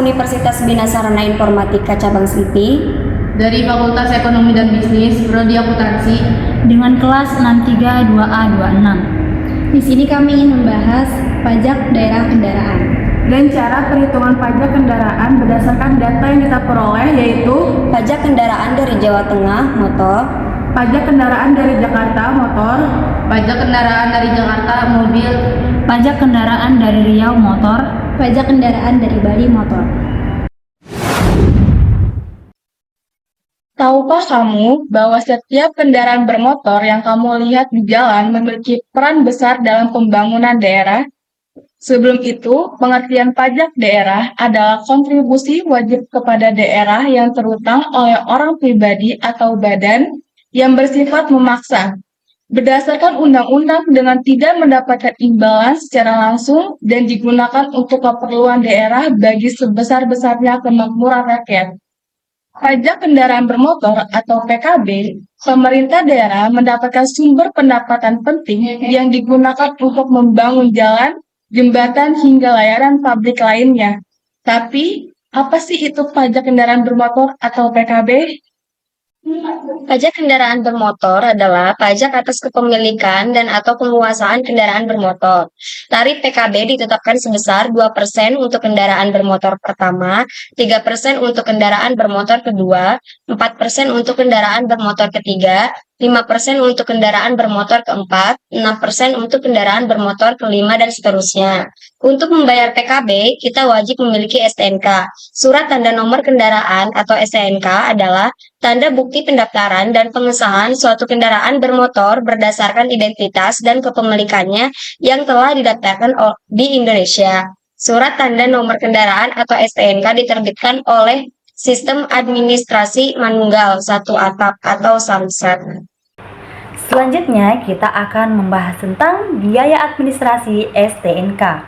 Universitas Bina Sarana Informatika Cabang Slipi. Dari Fakultas Ekonomi dan Bisnis, Prodi Akuntansi. Dengan kelas 632A26. Di sini kami ingin membahas pajak daerah kendaraan dan cara perhitungan pajak kendaraan berdasarkan data yang kita peroleh, yaitu pajak kendaraan dari Jawa Tengah motor, pajak kendaraan dari Jakarta motor, Pajak kendaraan dari Jakarta mobil. Pajak kendaraan dari Riau motor, pajak kendaraan dari Bali motor. Tahukah kamu bahwa setiap kendaraan bermotor yang kamu lihat di jalan memiliki peran besar dalam pembangunan daerah? Sebelum itu, pengertian pajak daerah adalah kontribusi wajib kepada daerah yang terutang oleh orang pribadi atau badan yang bersifat memaksa, berdasarkan undang-undang dengan tidak mendapatkan imbalan secara langsung dan digunakan untuk keperluan daerah bagi sebesar-besarnya kemakmuran rakyat. Pajak kendaraan bermotor atau PKB, pemerintah daerah mendapatkan sumber pendapatan penting yang digunakan untuk membangun jalan, jembatan, hingga layanan publik lainnya. Tapi, apa sih itu pajak kendaraan bermotor atau PKB? Pajak kendaraan bermotor adalah pajak atas kepemilikan dan atau penguasaan kendaraan bermotor. Tarif PKB ditetapkan sebesar 2% untuk kendaraan bermotor pertama, 3% untuk kendaraan bermotor kedua, 4% untuk kendaraan bermotor ketiga, 5% untuk kendaraan bermotor keempat, 6% untuk kendaraan bermotor kelima, dan seterusnya. Untuk membayar PKB, kita wajib memiliki STNK. Surat tanda nomor kendaraan atau STNK adalah tanda bukti pendaftaran dan pengesahan suatu kendaraan bermotor berdasarkan identitas dan kepemilikannya yang telah didaftarkan di Indonesia. Surat tanda nomor kendaraan atau STNK diterbitkan oleh Sistem Administrasi Manunggal Satu Atap atau SAMSAT. Selanjutnya kita akan membahas tentang biaya administrasi STNK.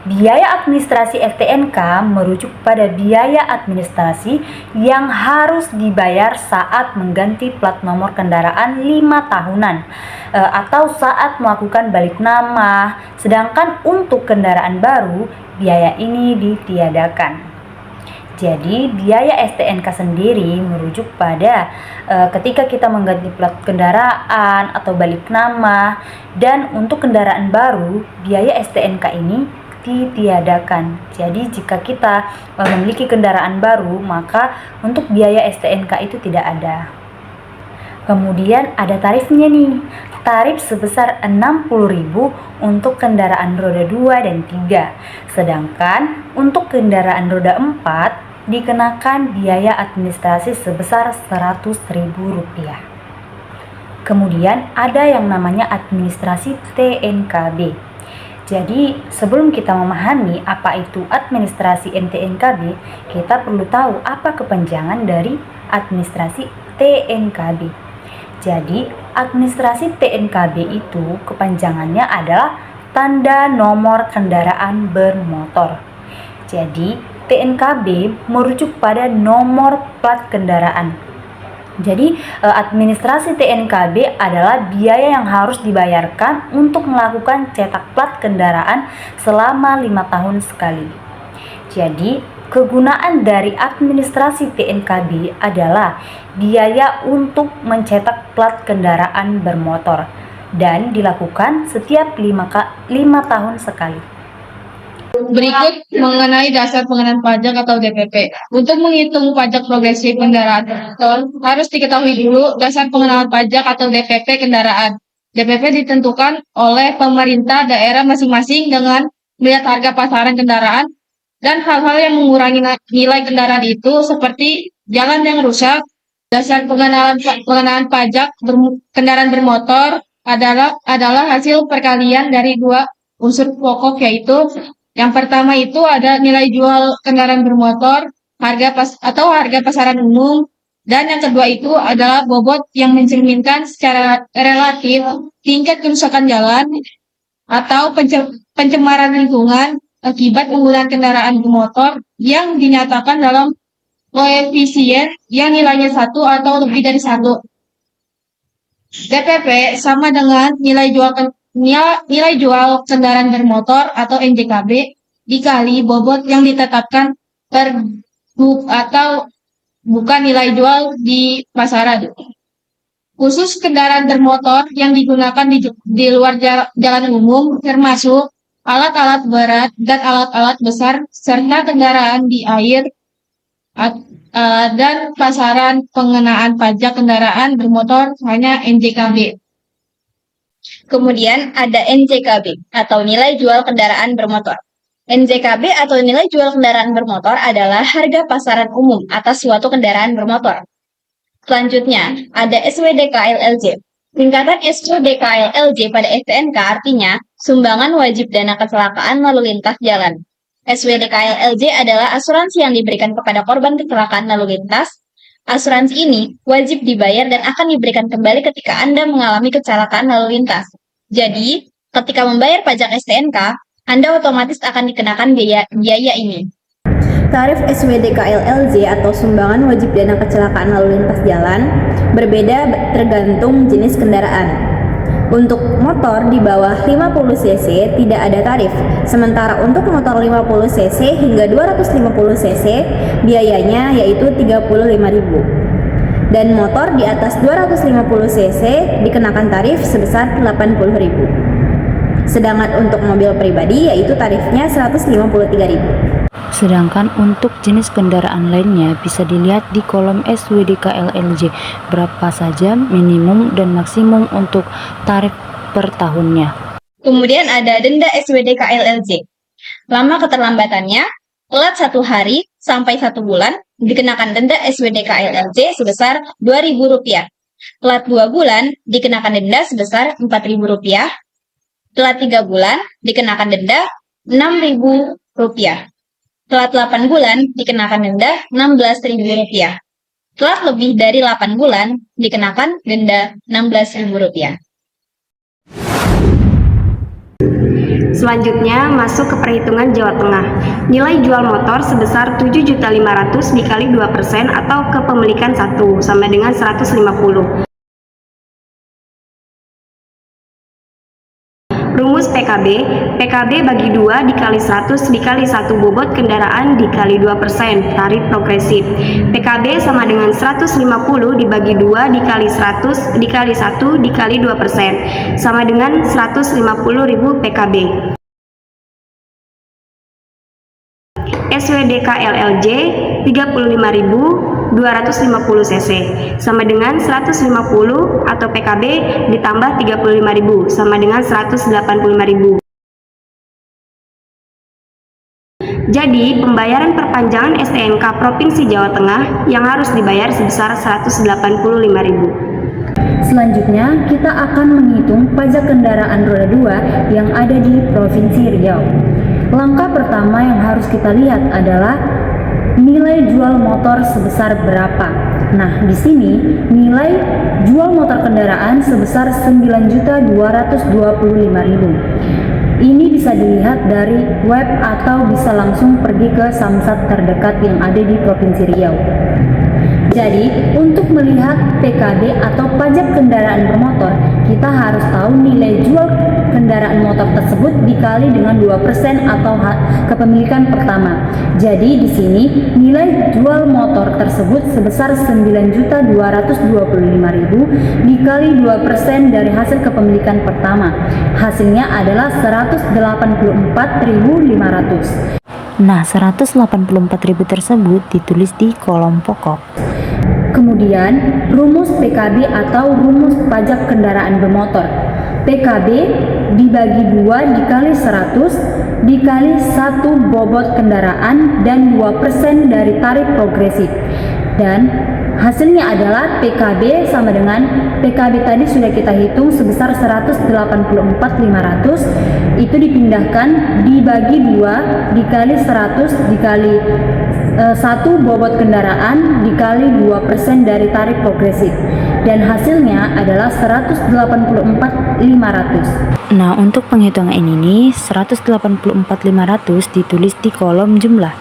Biaya administrasi STNK merujuk pada biaya administrasi yang harus dibayar saat mengganti plat nomor kendaraan 5 tahunan atau saat melakukan balik nama, sedangkan untuk kendaraan baru biaya ini ditiadakan. Jadi biaya STNK sendiri merujuk pada ketika kita mengganti plat kendaraan atau balik nama, dan untuk kendaraan baru biaya STNK ini ditiadakan. Jadi jika kita memiliki kendaraan baru, maka untuk biaya STNK itu tidak ada. Kemudian ada tarifnya nih. Tarif sebesar 60.000 untuk kendaraan roda 2 dan 3. Sedangkan untuk kendaraan roda 4 dikenakan biaya administrasi sebesar Rp100.000. Kemudian ada yang namanya administrasi TNKB. Jadi sebelum kita memahami apa itu administrasi TNKB, kita perlu tahu apa kepanjangan dari administrasi TNKB. Jadi administrasi TNKB itu kepanjangannya adalah tanda nomor kendaraan bermotor. Jadi TNKB merujuk pada nomor plat kendaraan. Jadi administrasi TNKB adalah biaya yang harus dibayarkan untuk melakukan cetak plat kendaraan selama 5 tahun sekali. Jadi kegunaan dari administrasi TNKB adalah biaya untuk mencetak plat kendaraan bermotor dan dilakukan setiap 5 tahun sekali. Berikut mengenai dasar pengenaan pajak atau DPP. Untuk menghitung pajak progresif kendaraan bermotor, harus diketahui dulu dasar pengenaan pajak atau DPP kendaraan. DPP ditentukan oleh pemerintah daerah masing-masing dengan melihat harga pasaran kendaraan dan hal-hal yang mengurangi nilai kendaraan itu seperti jalan yang rusak. Dasar pengenaan pajak kendaraan bermotor adalah hasil perkalian dari dua unsur pokok, yaitu yang pertama itu ada nilai jual kendaraan bermotor, harga pasaran umum, dan yang kedua itu adalah bobot yang mencerminkan secara relatif tingkat kerusakan jalan atau pencemaran lingkungan akibat penggunaan kendaraan bermotor yang dinyatakan dalam koefisien yang nilainya 1 atau lebih dari 1. DPP sama dengan nilai jual kendaraan bermotor atau NJKB dikali bobot yang ditetapkan per atau bukan nilai jual di pasaran. Khusus kendaraan bermotor yang digunakan di luar jalan umum termasuk alat-alat berat dan alat-alat besar serta kendaraan di air dan pasaran pengenaan pajak kendaraan bermotor hanya NJKB. Kemudian ada NJKB atau nilai jual kendaraan bermotor. NJKB atau nilai jual kendaraan bermotor adalah harga pasaran umum atas suatu kendaraan bermotor. Selanjutnya, ada SWDK-LLJ. Singkatan SWDK-LLJ pada STNK artinya sumbangan wajib dana kecelakaan lalu lintas jalan. SWDK-LLJ adalah asuransi yang diberikan kepada korban kecelakaan lalu lintas. Asuransi ini wajib dibayar dan akan diberikan kembali ketika Anda mengalami kecelakaan lalu lintas. Jadi, ketika membayar pajak STNK, Anda otomatis akan dikenakan biaya ini. Tarif SWDK-LLJ atau sumbangan wajib dana kecelakaan lalu lintas jalan berbeda tergantung jenis kendaraan. Untuk motor di bawah 50 cc tidak ada tarif, sementara untuk motor 50 cc hingga 250 cc biayanya yaitu Rp35.000. Dan motor di atas 250 cc dikenakan tarif sebesar Rp80.000. Sedangkan untuk mobil pribadi yaitu tarifnya Rp153.000. Sedangkan untuk jenis kendaraan lainnya bisa dilihat di kolom SWDK-LLJ berapa saja minimum dan maksimum untuk tarif per tahunnya. Kemudian ada denda SWDK-LLJ. Lama keterlambatannya, telat 1 hari sampai 1 bulan, dikenakan denda SWDK-LLJ sebesar Rp2.000. Telat 2 bulan, dikenakan denda sebesar Rp4.000. Telat 3 bulan, dikenakan denda Rp6.000. Telat 8 bulan, dikenakan denda Rp16.000. Telat lebih dari 8 bulan, dikenakan denda Rp16.000. Selanjutnya masuk ke perhitungan Jawa Tengah. Nilai jual motor sebesar 7.500.000 dikali 2% atau kepemilikan 1 sama dengan 150. Rumus PKB, PKB bagi 2 dikali 100 dikali 1 bobot kendaraan dikali 2%, tarif progresif. PKB sama dengan 150 dibagi 2 dikali 100 dikali 1 dikali 2%, sama dengan 150.000 PKB. SWDK-LLJ 35.250 cc sama dengan 150 atau PKB ditambah 35.000 sama dengan 185.000. Jadi pembayaran perpanjangan STNK Provinsi Jawa Tengah yang harus dibayar sebesar 185.000. Selanjutnya kita akan menghitung pajak kendaraan roda 2 yang ada di Provinsi Riau. Langkah pertama yang harus kita lihat adalah nilai jual motor sebesar berapa. Nah, di sini nilai jual motor kendaraan sebesar 9.225.000. Ini bisa dilihat dari web atau bisa langsung pergi ke Samsat terdekat yang ada di Provinsi Riau. Jadi, untuk melihat PKB atau pajak kendaraan bermotor, kita harus tahu nilai jual kendaraan motor tersebut dikali dengan 2% atau kepemilikan pertama. Jadi, di sini nilai jual motor tersebut sebesar 9.225.000 dikali 2% dari hasil kepemilikan pertama. Hasilnya adalah 184.500. Nah, 184.000 tersebut ditulis di kolom pokok. Kemudian, rumus PKB atau rumus pajak kendaraan bermotor. PKB dibagi 2 dikali 100 dikali 1 bobot kendaraan dan 2% dari tarif progresif. Dan hasilnya adalah PKB sama dengan PKB tadi sudah kita hitung sebesar 184.500, itu dipindahkan dibagi 2 dikali 100 dikali 1 bobot kendaraan dikali 2% dari tarif progresif, dan hasilnya adalah 184.500. Nah, untuk penghitungan ini 184.500 ditulis di kolom jumlah.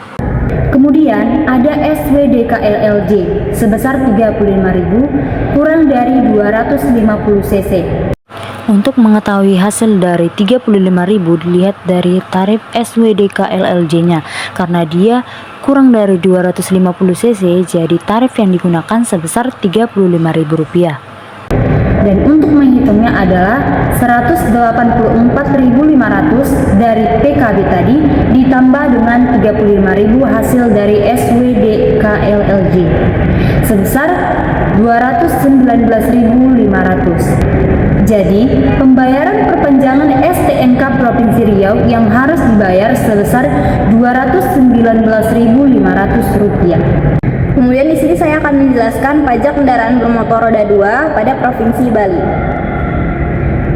Kemudian ada SWDK-LLJ sebesar 35.000 kurang dari 250 cc. Untuk mengetahui hasil dari 35.000 dilihat dari tarif SWDK LLJ-nya. Karena dia kurang dari 250 cc, jadi tarif yang digunakan sebesar Rp35.000. Dan untuk menghitungnya adalah 184.500 dari PKB tadi ditambah dengan 35.000 hasil dari SWDK LLJ sebesar 219.500. Jadi, pembayaran perpanjangan STNK Provinsi Riau yang harus dibayar sebesar Rp219.500. Kemudian di sini saya akan menjelaskan pajak kendaraan bermotor roda 2 pada Provinsi Bali.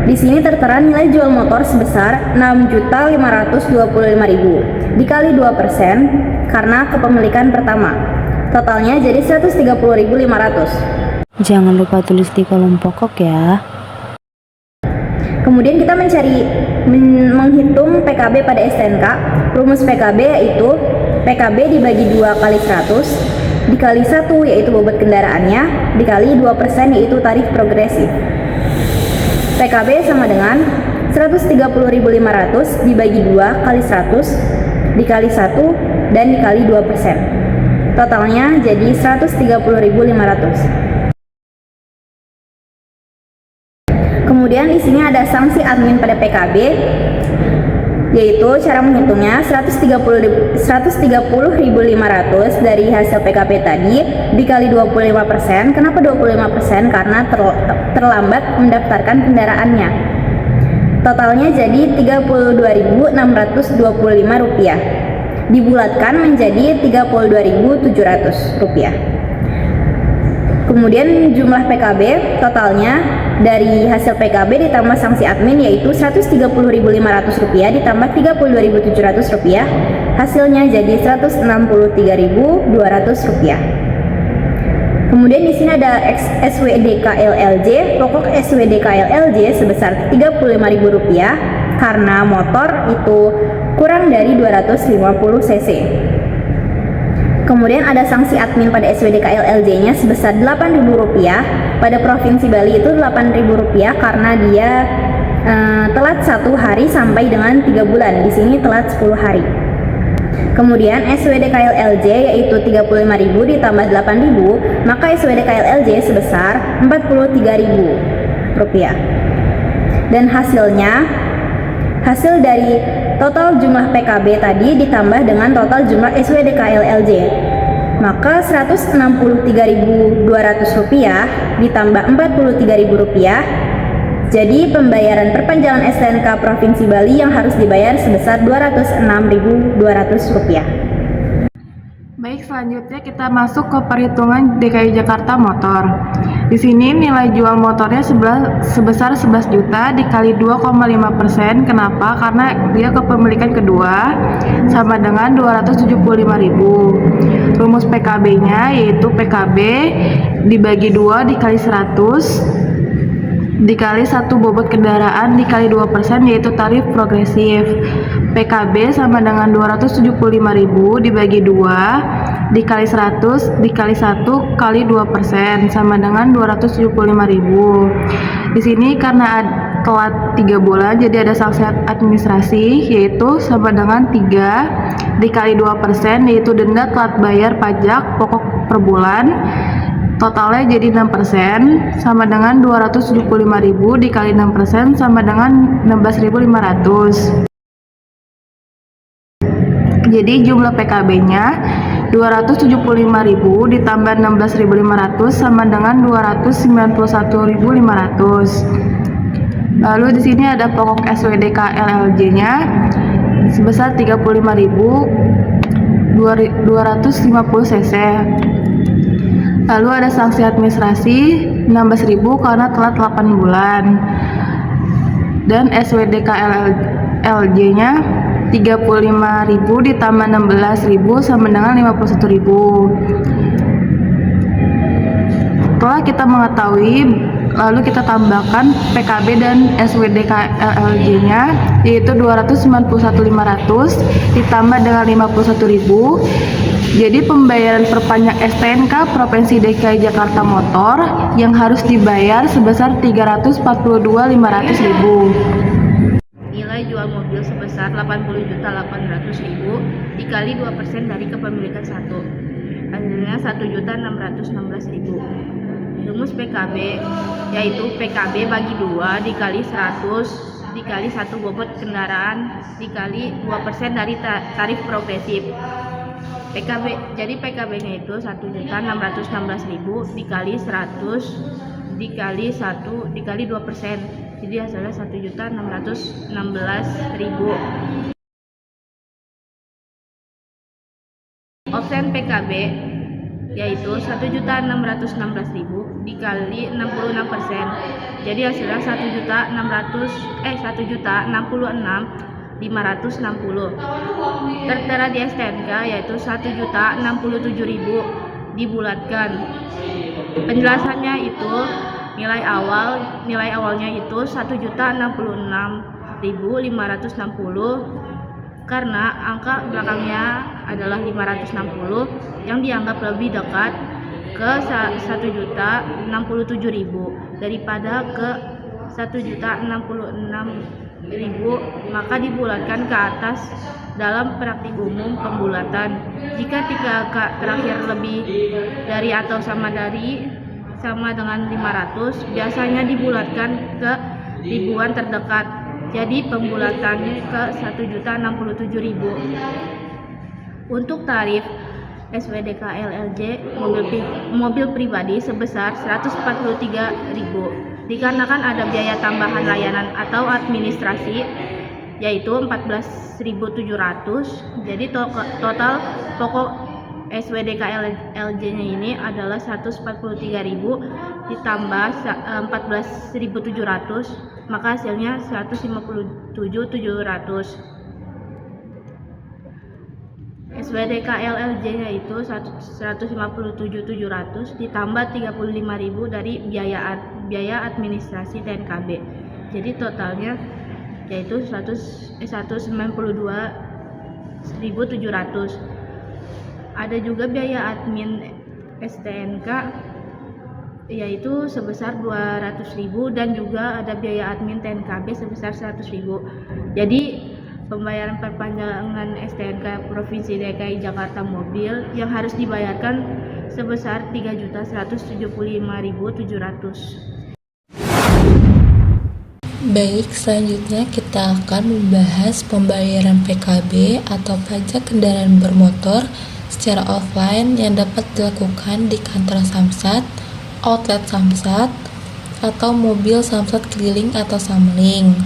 Di sini tertera nilai jual motor sebesar Rp6.525.000 dikali 2% karena kepemilikan pertama. Totalnya jadi Rp130.500. Jangan lupa tulis di kolom pokok ya. Kemudian kita menghitung PKB pada STNK. Rumus PKB yaitu PKB dibagi 2 kali 100 dikali 1 yaitu bobot kendaraannya dikali 2% yaitu tarif progresif. PKB sama dengan 130.500 dibagi 2 kali 100 dikali 1 dan dikali 2%. Totalnya jadi 130.500. Kemudian di sini ada sanksi admin pada PKB, yaitu cara menghitungnya 130.500 dari hasil PKB tadi dikali 25%. Kenapa 25%? Karena terlambat mendaftarkan kendaraannya. Totalnya jadi Rp32.625. Dibulatkan menjadi Rp32.700. Kemudian jumlah PKB totalnya dari hasil PKB ditambah sanksi admin yaitu Rp130.500 ditambah Rp32.700, hasilnya jadi Rp163.200. Kemudian di sini ada SWDK LLJ. Pokok SWDK LLJ sebesar Rp35.000 karena motor itu kurang dari 250 cc. Kemudian ada sanksi admin pada SWDK LLJ-nya sebesar Rp8.000. Pada Provinsi Bali itu Rp8.000 karena dia telat 1 hari sampai dengan 3 bulan. Di sini telat 10 hari. Kemudian SWDK LLJ yaitu Rp35.000 ditambah Rp8.000, maka SWDK LLJ sebesar Rp43.000. Dan hasil dari total jumlah PKB tadi ditambah dengan total jumlah SWDK LLJ, maka Rp163.200 ditambah Rp43.000, jadi pembayaran perpanjangan STNK Provinsi Bali yang harus dibayar sebesar Rp206.200. Baik, selanjutnya kita masuk ke perhitungan DKI Jakarta motor. Di sini nilai jual motornya sebesar 11 juta dikali 2,5%. Kenapa? Karena dia kepemilikan kedua sama dengan 275.000. Rumus PKB-nya yaitu PKB dibagi 2 dikali 100 dikali 1 bobot kendaraan dikali 2% yaitu tarif progresif. PKB sama dengan 275.000 dibagi 2 dikali 100 dikali 1 kali 2% sama dengan 275.000. Di sini karena telat 3 bulan jadi ada sanksi administrasi yaitu sama dengan 3 dikali 2% yaitu denda telat bayar pajak pokok per bulan. Totalnya jadi 6% sama dengan 275.000 dikali 6% sama dengan 16.500. Jadi jumlah PKB-nya 275.000 ditambah 16.500 sama dengan 291.500. Lalu di sini ada pokok SWDK LLJ-nya sebesar 35.250 cc. Lalu ada sanksi administrasi 16.000 karena telat 8 bulan. Dan SWDK LLJ-nya 35.000 ditambah 16.000 sama dengan 51.000. Setelah kita mengetahui lalu kita tambahkan PKB dan SWDK-LLJ-nya, yaitu 291.500 ditambah dengan 51.000. Jadi pembayaran perpanjang STNK Provinsi DKI Jakarta Motor yang harus dibayar sebesar 342.500.000. Nilai jual mobil sebesar 80.800.000 dikali 2% dari kepemilikan 1. Hasilnya 1.616.000. Rumus PKB yaitu PKB bagi 2 dikali 100 dikali 1 bobot kendaraan dikali 2% dari tarif progresif. Jadi PKB-nya itu 1.616.000 dikali 100 dikali 1 dikali 2%. Jadi hasilnya 1.616.000. Option PKB yaitu 1.616.000 dikali 66%. Jadi hasilnya 1.66.560. Tertera di STNK yaitu 1.067.000 dibulatkan. Penjelasannya itu nilai awalnya itu 1.066.560 karena angka belakangnya adalah 560 yang dianggap lebih dekat ke 1.067.000 daripada ke 1.066.000, maka dibulatkan ke atas dalam praktik umum pembulatan. Jika tiga angka terakhir lebih dari atau sama dengan 500, biasanya dibulatkan ke ribuan terdekat. Jadi pembulatannya ke 1.067.000. Untuk tarif SWDK-LLJ mobil pribadi sebesar 143.000 dikarenakan ada biaya tambahan layanan atau administrasi yaitu 14.700. Jadi total pokok SWDK-LLJ-nya ini adalah 143.000 ditambah 14.700, maka hasilnya 157.700. SWDK-LLJ-nya itu 157.700 ditambah 35.000 dari biaya administrasi TNKB. Jadi totalnya yaitu 192.700. Ada juga biaya admin STNK yaitu sebesar 200.000 dan juga ada biaya admin TNKB sebesar 100.000. Jadi pembayaran perpanjangan STNK Provinsi DKI Jakarta mobil yang harus dibayarkan sebesar 3.175.700. Baik, selanjutnya kita akan membahas pembayaran PKB atau pajak kendaraan bermotor secara offline yang dapat dilakukan di kantor Samsat, outlet Samsat, atau mobil Samsat keliling atau Samling.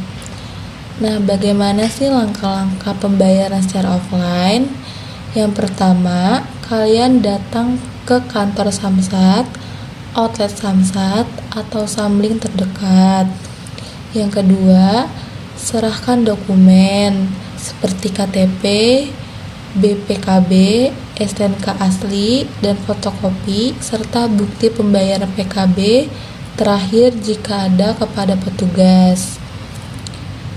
Nah, bagaimana sih langkah-langkah pembayaran secara offline? Yang pertama, kalian datang ke kantor Samsat, outlet Samsat, atau Samling terdekat. Yang kedua, serahkan dokumen seperti KTP, BPKB, STNK asli, dan fotokopi, serta bukti pembayaran PKB terakhir jika ada kepada petugas.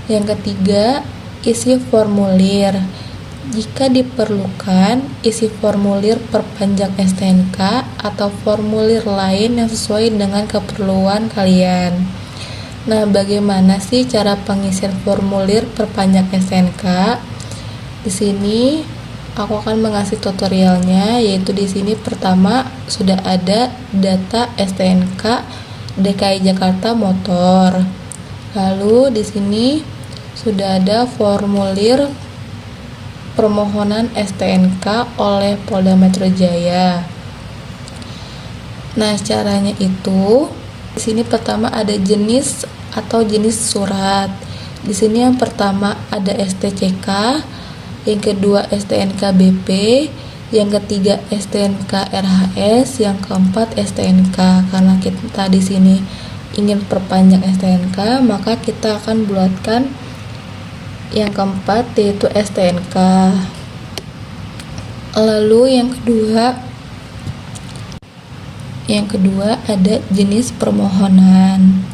Yang ketiga, isi formulir. Jika diperlukan, isi formulir perpanjang STNK atau formulir lain yang sesuai dengan keperluan kalian. Nah, bagaimana sih cara pengisian formulir perpanjang STNK? Di sini aku akan mengasih tutorialnya, yaitu di sini pertama sudah ada data STNK DKI Jakarta Motor. Lalu di sini sudah ada formulir permohonan STNK oleh Polda Metro Jaya. Nah, caranya itu di sini pertama ada jenis atau jenis surat. Di sini yang pertama ada STCK, yang kedua STNK BP, yang ketiga STNK RHS, yang keempat STNK. Karena kita di sini ingin perpanjang STNK, maka kita akan bulatkan yang keempat yaitu STNK. Lalu yang kedua Yang kedua ada jenis permohonan.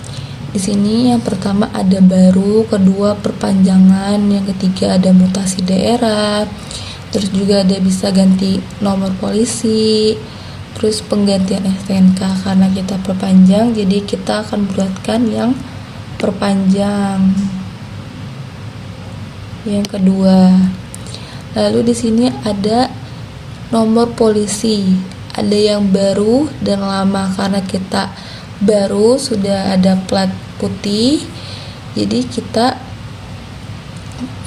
Di sini yang pertama ada baru, kedua perpanjangan, yang ketiga ada mutasi daerah, terus juga ada bisa ganti nomor polisi, terus penggantian STNK. Karena kita perpanjang, jadi kita akan buatkan yang perpanjang. Yang kedua, lalu di sini ada nomor polisi, ada yang baru dan lama. Karena kita baru sudah ada plat putih, jadi kita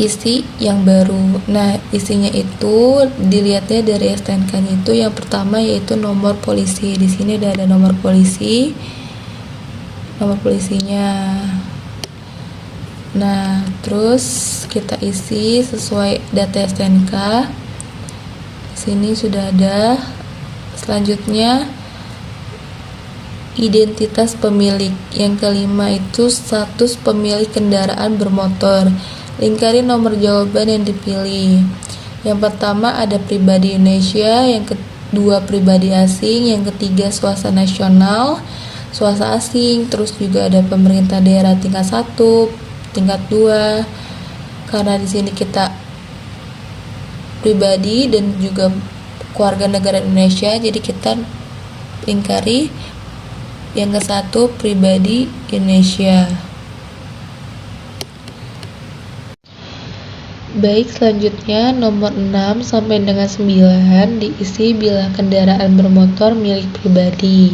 isi yang baru. Nah, isinya itu dilihatnya dari STNK-nya itu yang pertama yaitu nomor polisi. Di sini udah ada nomor polisi, nomor polisinya. Nah, terus kita isi sesuai data STNK. Di sini sudah ada. Selanjutnya identitas pemilik. Yang kelima itu status pemilik kendaraan bermotor. Lingkari nomor jawaban yang dipilih. Yang pertama ada pribadi Indonesia, yang kedua pribadi asing, yang ketiga swasta nasional, swasta asing, terus juga ada pemerintah daerah tingkat 1, tingkat 2. Karena di sini kita pribadi dan juga keluarga negara Indonesia, jadi kita lingkari yang ke-1 pribadi Indonesia. Baik, selanjutnya nomor 6 sampai dengan 9 diisi bila kendaraan bermotor milik pribadi.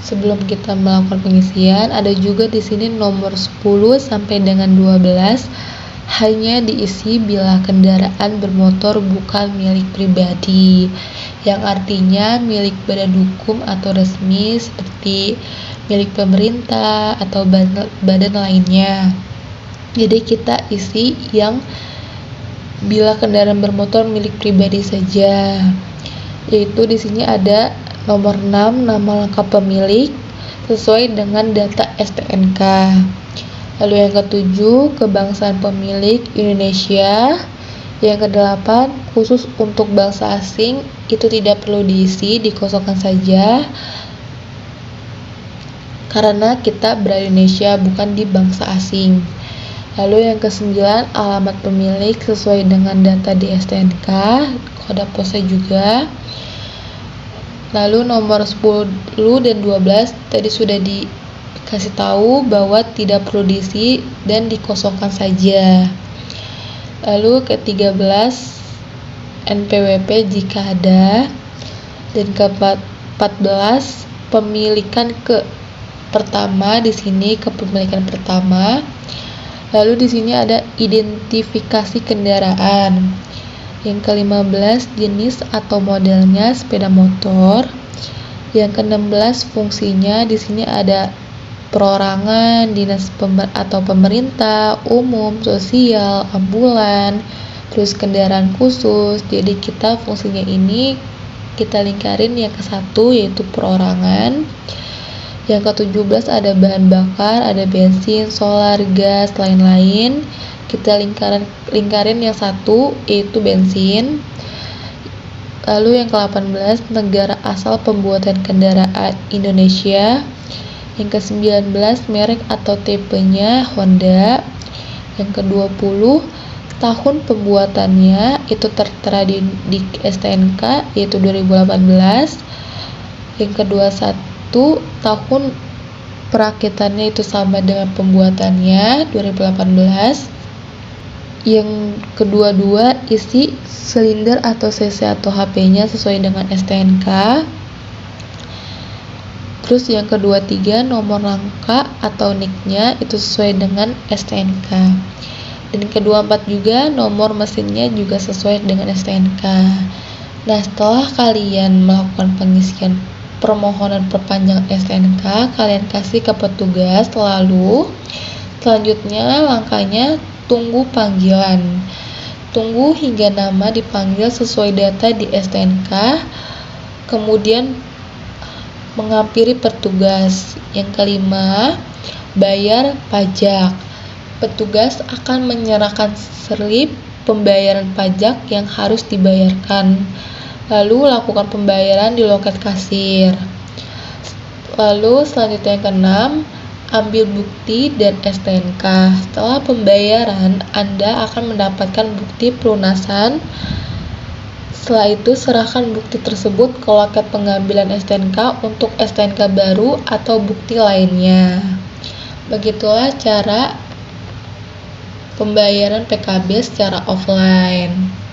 Sebelum kita melakukan pengisian, ada juga di sini nomor 10 sampai dengan 12 hanya diisi bila kendaraan bermotor bukan milik pribadi, yang artinya milik badan hukum atau resmi seperti milik pemerintah atau badan lainnya. Jadi kita isi yang bila kendaraan bermotor milik pribadi saja. Yaitu di sini ada nomor 6 nama lengkap pemilik sesuai dengan data STNK. Lalu yang ke-7 kebangsaan pemilik Indonesia. Yang ke-8 khusus untuk bangsa asing itu tidak perlu diisi, dikosongkan saja karena kita berada di Indonesia bukan di bangsa asing. Lalu yang ke-9 alamat pemilik sesuai dengan data di STNK, kode posnya juga. Lalu nomor 10 dan 12 tadi sudah dikasih tahu bahwa tidak perlu diisi dan dikosongkan saja. Lalu ke-13 NPWP jika ada, dan ke-14 pemilikan pertama, di sini kepemilikan pertama. Lalu di sini ada identifikasi kendaraan. Yang ke-15 jenis atau modelnya sepeda motor. Yang ke-16 fungsinya, di sini ada perorangan, dinas atau pemerintah, umum, sosial, ambulan, terus kendaraan khusus. Jadi kita fungsinya ini kita lingkarin yang ke-1 yaitu perorangan. Yang ke-17 ada bahan bakar, ada bensin, solar, gas, lain-lain. Kita lingkarin yang 1 yaitu bensin. Lalu yang ke-18 negara asal pembuatan kendaraan Indonesia. Yang ke-19 merek atau tipenya Honda. Yang ke-20 tahun pembuatannya itu tertera di STNK yaitu 2018. Yang ke-21 tahun perakitannya itu sama dengan pembuatannya 2018. Yang kedua isi silinder atau cc atau HP-nya sesuai dengan STNK. Terus yang kedua-3 nomor rangka atau NIK-nya itu sesuai dengan STNK. Dan kedua-4 juga nomor mesinnya juga sesuai dengan STNK. Nah, setelah kalian melakukan pengisian permohonan perpanjangan STNK, kalian kasih ke petugas. Lalu selanjutnya langkahnya tunggu panggilan. Tunggu hingga nama dipanggil sesuai data di STNK. Kemudian menghampiri petugas. Yang kelima, bayar pajak. Petugas akan menyerahkan slip pembayaran pajak yang harus dibayarkan. Lalu lakukan pembayaran di loket kasir. Lalu selanjutnya yang keenam, ambil bukti dan STNK. Setelah pembayaran, Anda akan mendapatkan bukti pelunasan. Setelah itu, serahkan bukti tersebut ke loket pengambilan STNK untuk STNK baru atau bukti lainnya. Begitulah cara pembayaran PKB secara offline.